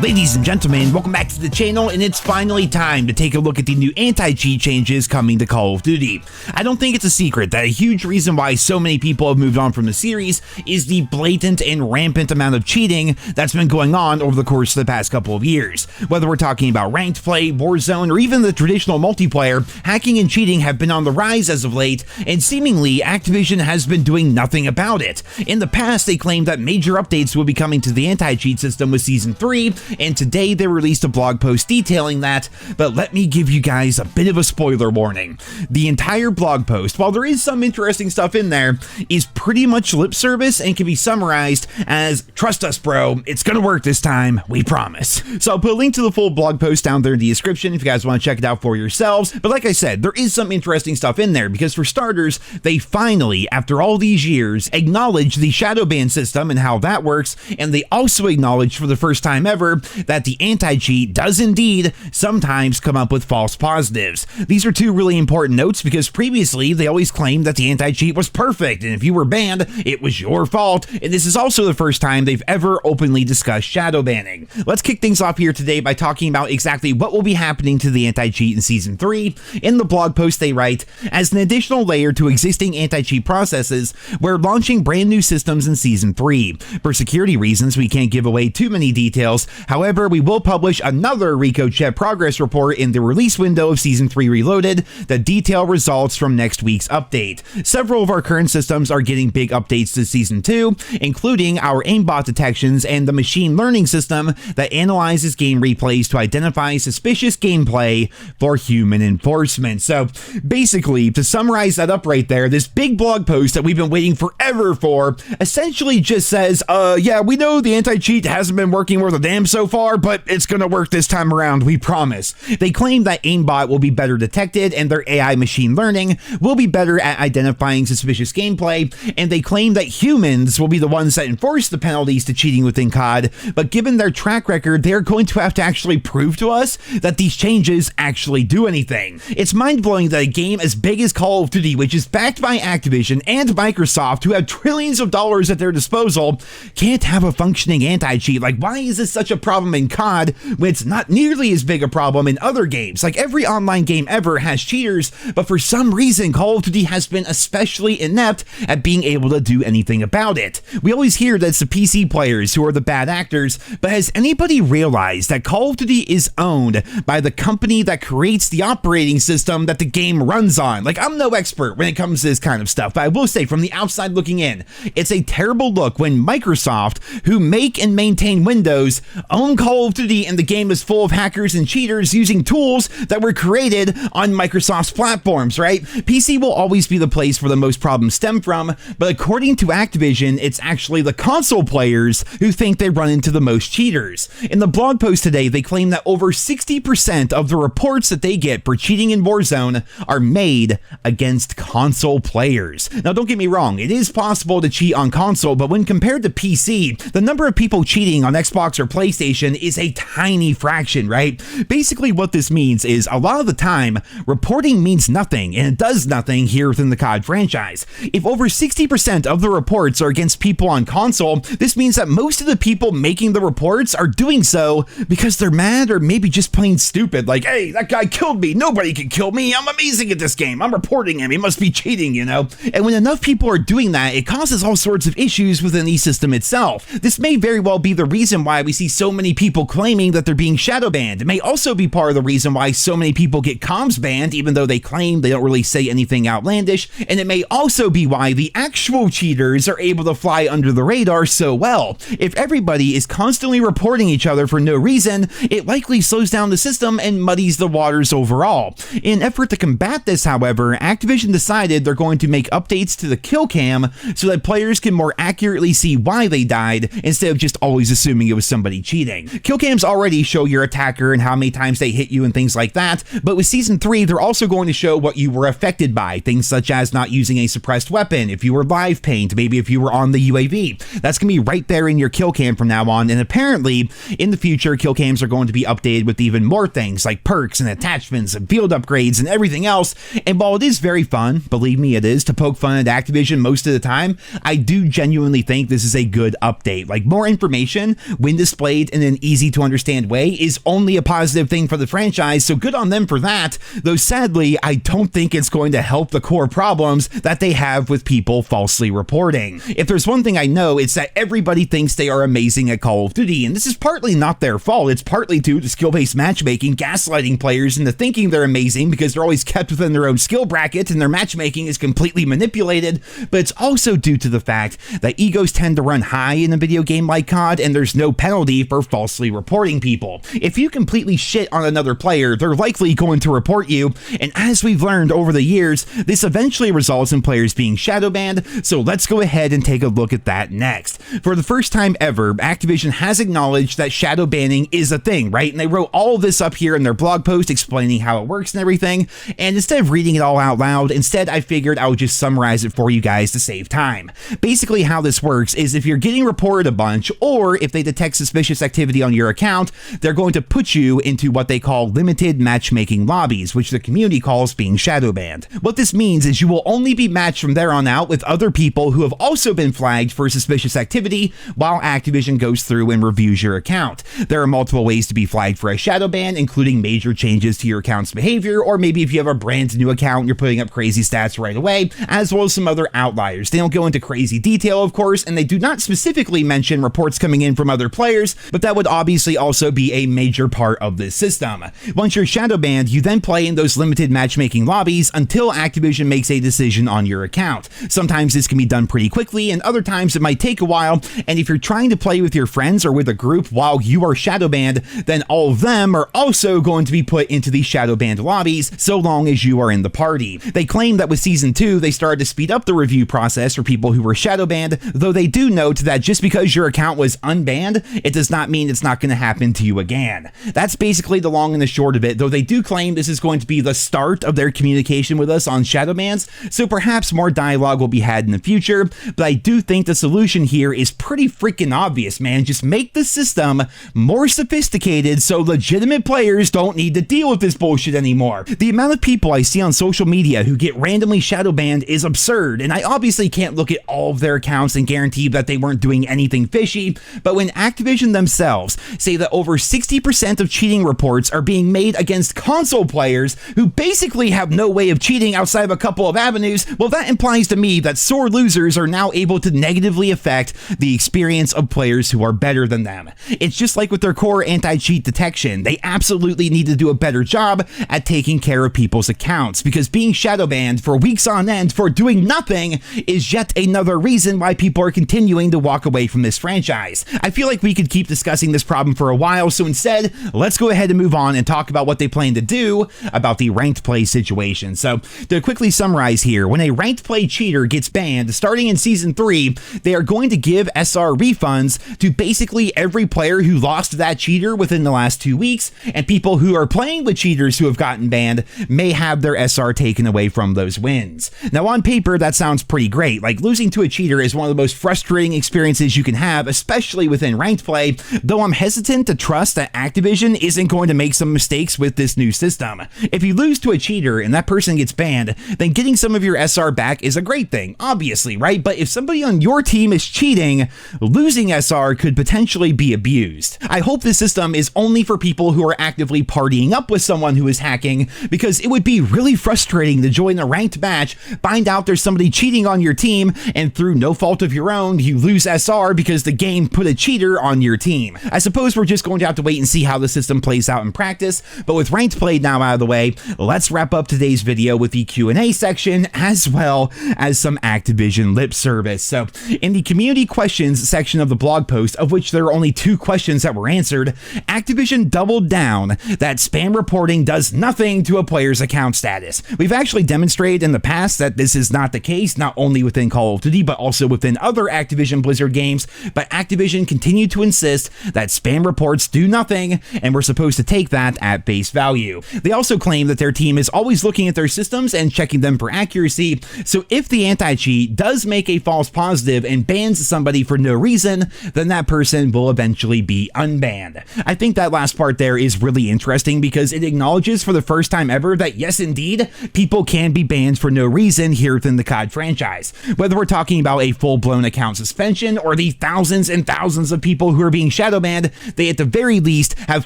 Ladies and gentlemen, welcome back to the channel, and it's finally time to take a look at the new anti-cheat changes coming to Call of Duty. I don't think it's a secret that a huge reason why so many people have moved on from the series is the blatant and rampant amount of cheating that's been going on over the course of the past couple of years. Whether we're talking about ranked play, Warzone, or even the traditional multiplayer, hacking and cheating have been on the rise as of late, and seemingly Activision has been doing nothing about it. In the past, they claimed that major updates will be coming to the anti-cheat system with Season 3, and today they released a blog post detailing that, but let me give you guys a bit of a spoiler warning. The entire blog post, while there is some interesting stuff in there, is pretty much lip service and can be summarized as, trust us bro, it's gonna work this time, we promise. So I'll put a link to the full blog post down there in the description if you guys want to check it out for yourselves, but like I said, there is some interesting stuff in there because for starters, they finally, after all these years, acknowledge the Shadowbans system and how that works, and they also acknowledge for the first time ever that the anti-cheat does indeed sometimes come up with false positives. These are two really important notes because previously they always claimed that the anti-cheat was perfect, and if you were banned, it was your fault, and this is also the first time they've ever openly discussed shadow banning. Let's kick things off here today by talking about exactly what will be happening to the anti-cheat in Season 3. In the blog post they write, as an additional layer to existing anti-cheat processes, we're launching brand new systems in Season 3. For security reasons, we can't give away too many details. However, we will publish another RicoChat progress report in the release window of Season 3 Reloaded that detail results from next week's update. Several of our current systems are getting big updates to Season 2, including our aimbot detections and the machine learning system that analyzes game replays to identify suspicious gameplay for human enforcement. So basically, to summarize that up right there, this big blog post that we've been waiting forever for essentially just says, yeah, we know the anti-cheat hasn't been working worth a damn so far, but it's gonna work this time around, we promise. They claim that aimbot will be better detected and their AI machine learning will be better at identifying suspicious gameplay, and they claim that humans will be the ones that enforce the penalties to cheating within COD, but given their track record, they're going to have to actually prove to us that these changes actually do anything. It's mind-blowing that a game as big as Call of Duty, which is backed by Activision and Microsoft, who have trillions of dollars at their disposal, can't have a functioning anti-cheat. Like, why is this such a problem in COD when it's not nearly as big a problem in other games? Like, every online game ever has cheaters, but for some reason Call of Duty has been especially inept at being able to do anything about it. We always hear that it's the PC players who are the bad actors, but has anybody realized that Call of Duty is owned by the company that creates the operating system that the game runs on? Like, I'm no expert when it comes to this kind of stuff, but I will say from the outside looking in, it's a terrible look when Microsoft, who make and maintain Windows, own Call of Duty and the game is full of hackers and cheaters using tools that were created on Microsoft's platforms, right? PC will always be the place where the most problems stem from, but according to Activision, it's actually the console players who think they run into the most cheaters. In the blog post today, they claim that over 60% of the reports that they get for cheating in Warzone are made against console players. Now, don't get me wrong, it is possible to cheat on console, but when compared to PC, the number of people cheating on Xbox or PlayStation is a tiny fraction, right? Basically, what this means is a lot of the time, reporting means nothing, and it does nothing here within the COD franchise. If over 60% of the reports are against people on console, this means that most of the people making the reports are doing so because they're mad or maybe just plain stupid. Like, hey, that guy killed me, nobody can kill me, I'm amazing at this game, I'm reporting him, he must be cheating, you know? And when enough people are doing that, it causes all sorts of issues within the system itself. This may very well be the reason why we see so many people claiming that they're being shadow banned. It may also be part of the reason why so many people get comms banned, even though they claim they don't really say anything outlandish, and it may also be why the actual cheaters are able to fly under the radar so well. If everybody is constantly reporting each other for no reason, it likely slows down the system and muddies the waters overall. In an effort to combat this, however, Activision decided they're going to make updates to the kill cam so that players can more accurately see why they died instead of just always assuming it was somebody cheating. Kill cams already show your attacker and how many times they hit you and things like that, but with Season 3, they're also going to show what you were affected by, things such as not using a suppressed weapon, if you were live pinged, maybe if you were on the UAV. That's going to be right there in your kill cam from now on, and apparently, in the future, kill cams are going to be updated with even more things like perks and attachments and field upgrades and everything else, and while it is very fun, believe me it is, to poke fun at Activision most of the time, I do genuinely think this is a good update. Like, more information when displayed in an easy to understand way is only a positive thing for the franchise, so good on them for that, though sadly, I don't think it's going to help the core problems that they have with people falsely reporting. If there's one thing I know, it's that everybody thinks they are amazing at Call of Duty, and this is partly not their fault. It's partly due to skill-based matchmaking gaslighting players into thinking they're amazing because they're always kept within their own skill bracket and their matchmaking is completely manipulated, but it's also due to the fact that egos tend to run high in a video game like COD, and there's no penalty for falsely reporting people. If you completely shit on another player, they're likely going to report you, and as we've learned over the years, this eventually results in players being shadow banned, so let's go ahead and take a look at that next. For the first time ever, Activision has acknowledged that shadow banning is a thing, right? And they wrote all of this up here in their blog post explaining how it works and everything, and instead of reading it all out loud, instead I figured I would just summarize it for you guys to save time. Basically how this works is if you're getting reported a bunch, or if they detect suspicious activity on your account, they're going to put you into what they call limited matchmaking lobbies, which the community calls being shadow banned. What this means is you will only be matched from there on out with other people who have also been flagged for suspicious activity while Activision goes through and reviews your account. There are multiple ways to be flagged for a shadow ban, including major changes to your account's behavior, or maybe if you have a brand new account and you're putting up crazy stats right away, as well as some other outliers. They don't go into crazy detail, of course, and they do not specifically mention reports coming in from other players, but that would obviously also be a major part of this system. Once you're shadow banned, you then play in those limited matchmaking lobbies until Activision makes a decision on your account. Sometimes this can be done pretty quickly, and other times it might take a while, and if you're trying to play with your friends or with a group while you are shadow banned, then all of them are also going to be put into the shadow banned lobbies so long as you are in the party. They claim that with Season 2, they started to speed up the review process for people who were shadow banned, though they do note that just because your account was unbanned, it does not mean it's not going to happen to you again. That's basically the long and the short of it, though they do claim this is going to be the start of their communication with us on shadow bans, so perhaps more dialogue will be had in the future, but I do think the solution here is pretty freaking obvious, man. Just make the system more sophisticated so legitimate players don't need to deal with this bullshit anymore. The amount of people I see on social media who get randomly shadow banned is absurd, and I obviously can't look at all of their accounts and guarantee that they weren't doing anything fishy, but when Activision themselves say that over 60% of cheating reports are being made against console players who basically have no way of cheating outside of a couple of avenues, well, that implies to me that sore losers are now able to negatively affect the experience of players who are better than them. It's just like with their core anti-cheat detection. They absolutely need to do a better job at taking care of people's accounts, because being shadow banned for weeks on end for doing nothing is yet another reason why people are continuing to walk away from this franchise. I feel like we could keep discussing this problem for a while, so instead, let's go ahead and move on and talk about what they plan to do about the ranked play situation. So, to quickly summarize here, when a ranked play cheater gets banned, starting in Season 3, they are going to give SR refunds to basically every player who lost that cheater within the last 2 weeks, and people who are playing with cheaters who have gotten banned may have their SR taken away from those wins. Now, on paper, that sounds pretty great. Like, losing to a cheater is one of the most frustrating experiences you can have, especially within ranked play, though I'm hesitant to trust that Activision isn't going to make some mistakes with this new system. If you lose to a cheater and that person gets banned, then getting some of your SR back is a great thing, obviously, right? But if somebody on your team is cheating, losing SR could potentially be abused. I hope this system is only for people who are actively partying up with someone who is hacking, because it would be really frustrating to join a ranked match, find out there's somebody cheating on your team, and through no fault of your own, you lose SR because the game put a cheater on your team. I suppose we're just going to have to wait and see how the system plays out in practice, but with ranked play now out of the way, let's wrap up today's video with the Q&A section, as well as some Activision lip service. So, in the community questions section of the blog post, of which there are only 2 questions that were answered, Activision doubled down that spam reporting does nothing to a player's account status. We've actually demonstrated in the past that this is not the case, not only within Call of Duty, but also within other Activision Blizzard games, but Activision continued to insist that spam reports do nothing, and we're supposed to take that at face value. They also claim that their team is always looking at their systems and checking them for accuracy, so if the anti-cheat does make a false positive and bans somebody for no reason, then that person will eventually be unbanned. I think that last part there is really interesting because it acknowledges for the first time ever that yes, indeed, people can be banned for no reason here within the COD franchise. Whether we're talking about a full-blown account suspension or the thousands and thousands of people who are being Shadowbans, they at the very least have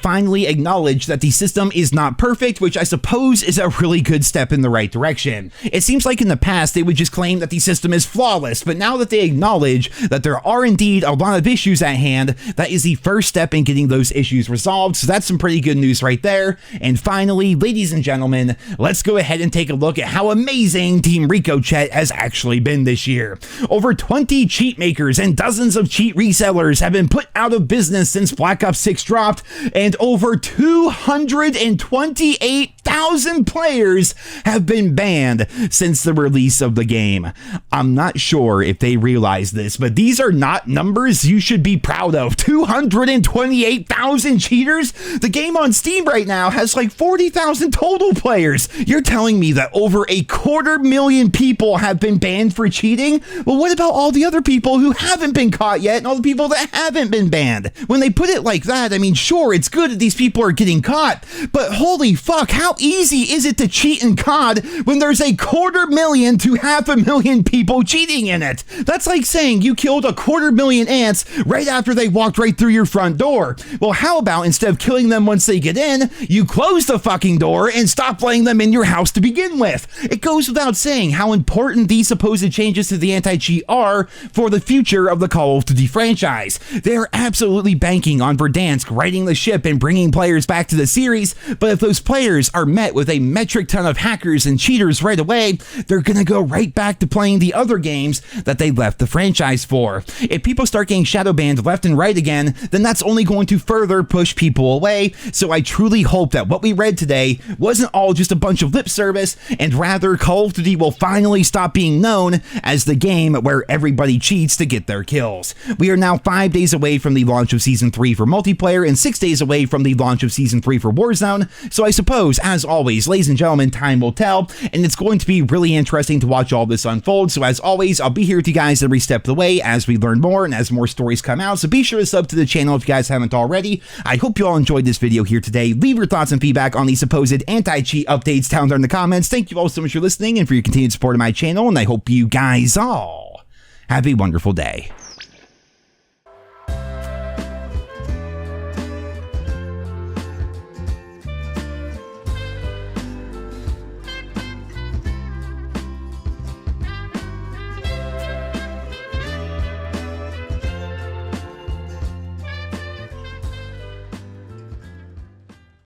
finally acknowledged that the system is not perfect, which I suppose is a really good step in the right direction. It seems like in the past they would just claim that the system is flawless, but now that they acknowledge that there are indeed a lot of issues at hand, that is the first step in getting those issues resolved, so that's some pretty good news right there. And finally, ladies and gentlemen, let's go ahead and take a look at how amazing Team Ricochet has actually been this year. Over 20 cheat makers and dozens of cheat resellers have been put out of business since Black Ops 6 dropped, and over 228,000 players have been banned since the release of the game. I'm not sure if they realize this, but these are not numbers you should be proud of. 228,000 cheaters? The game on Steam right now has like 40,000 total players. You're telling me that over 250,000 people have been banned for cheating? Well, what about all the other people who haven't been caught yet and all the people that haven't been banned? When they put it like that, I mean, sure, it's good that these people are getting caught, but holy fuck, how easy is it to cheat in COD when there's 250,000 to 500,000 people cheating in it? That's like saying you killed 250,000 ants right after they walked right through your front door. Well, how about instead of killing them once they get in, you close the fucking door and stop letting them in your house to begin with? It goes without saying how important these supposed changes to the anti-cheat are for the future of the Call of Duty franchise. They are absolutely banking on Verdansk righting the ship and bringing players back to the series, but if those players are met with a metric ton of hackers and cheaters right away, they're gonna go right back to playing the other games that they left the franchise for. If people start getting shadow banned left and right again, then that's only going to further push people away, so I truly hope that what we read today wasn't all just a bunch of lip service, and rather Call of Duty will finally stop being known as the game where everybody cheats to get their kills. We are now 5 days away from the launch of Season 3 for multiplayer and 6 days away from the launch of Season 3 for Warzone, so I suppose, as always, ladies and gentlemen, time will tell, and it's going to be really interesting to watch all this unfold, so as always, I'll be here with you guys every step of the way as we learn more and as more stories come out, so be sure to sub to the channel if you guys haven't already. I hope you all enjoyed this video here today. Leave your thoughts and feedback on the supposed anti-cheat updates down there in the comments. Thank you all so much for listening and for your continued support of my channel, and I hope you guys all have a wonderful day.